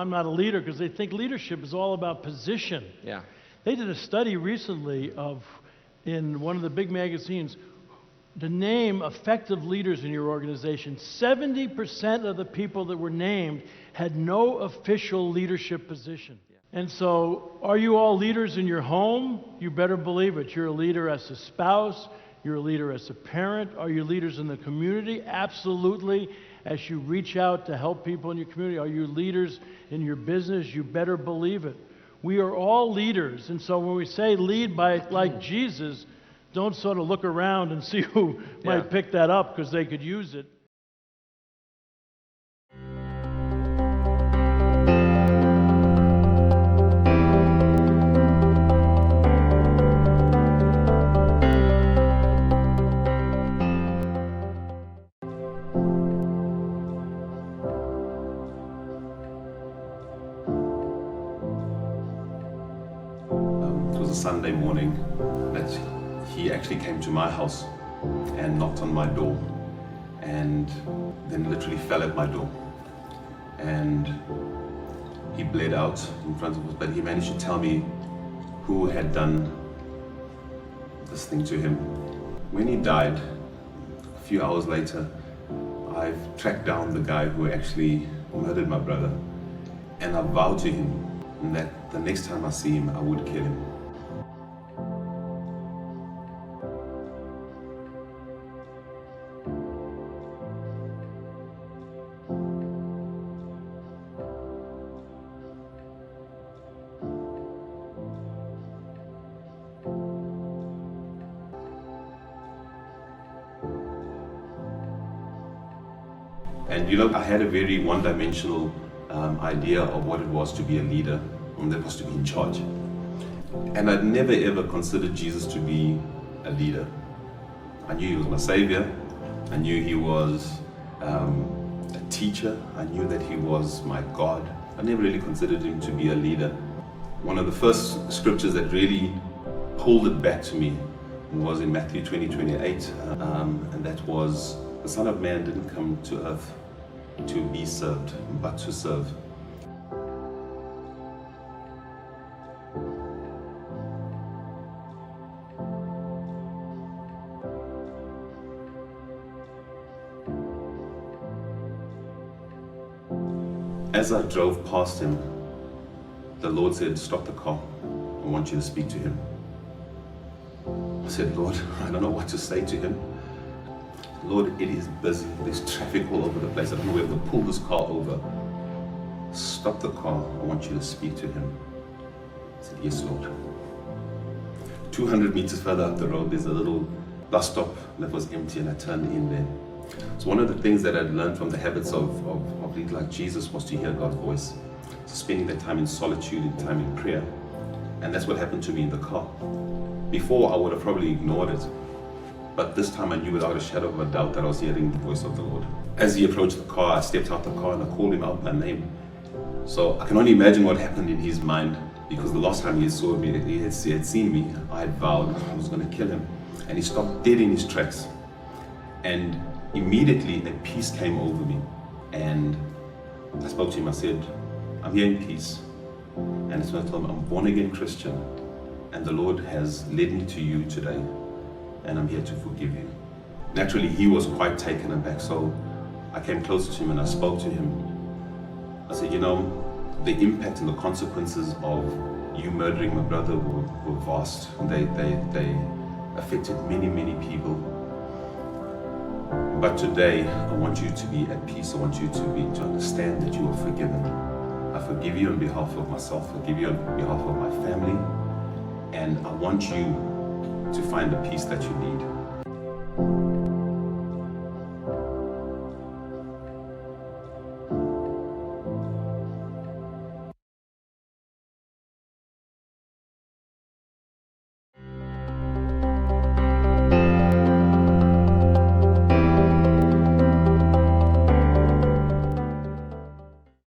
I'm not a leader, because they think leadership is all about position. Yeah. They did a study recently in one of the big magazines, to name effective leaders in your organization. 70% of the people that were named had no official leadership position. And so, are you all leaders in your home? You better believe it. You're a leader as a spouse. You're a leader as a parent. Are you leaders in the community? Absolutely. As you reach out to help people in your community, are you leaders in your business? You better believe it. We are all leaders. And so when we say lead like Jesus, don't sort of look around and see who might pick that up because they could use it. It was a Sunday morning that he actually came to my house and knocked on my door, and then literally fell at my door, and he bled out in front of us, but he managed to tell me who had done this thing to him. When he died, a few hours later, I've tracked down the guy who actually murdered my brother, and I vowed to him that the next time I see him, I would kill him. And you know, I had a very one-dimensional idea of what it was to be a leader, and that was to be in charge. And I'd never ever considered Jesus to be a leader. I knew he was my savior. I knew he was a teacher. I knew that he was my God. I never really considered him to be a leader. One of the first scriptures that really pulled it back to me was in Matthew 20:28, and that was, the Son of Man didn't come to earth to be served, but to serve. As I drove past him, the Lord said, "Stop the car. I want you to speak to him." I said, "Lord, I don't know what to say to him. Lord, it is busy. There's traffic all over the place. I don't know where to pull this car over. Stop the car. I want you to speak to him." I said, "Yes, Lord." 200 meters further up the road, there's a little bus stop that was empty, and I turned in there. So one of the things that I'd learned from the habits of leading like Jesus was to hear God's voice. So spending that time in solitude, in time in prayer. And that's what happened to me in the car. Before, I would have probably ignored it. But this time I knew without a shadow of a doubt that I was hearing the voice of the Lord. As he approached the car, I stepped out the car and I called him out by name. So I can only imagine what happened in his mind, because the last time he saw me, he had seen me, I had vowed I was going to kill him. And he stopped dead in his tracks. And immediately a peace came over me. And I spoke to him, I said, "I'm here in peace." And that's when I told him, "I'm a born-again Christian, and the Lord has led me to you today, and I'm here to forgive you." Naturally, he was quite taken aback, so I came closer to him and I spoke to him. I said, "You know, the impact and the consequences of you murdering my brother were vast. They affected many, many people. But today, I want you to be at peace. I want you to understand that you are forgiven. I forgive you on behalf of myself. I forgive you on behalf of my family. And I want you to find the peace that you need."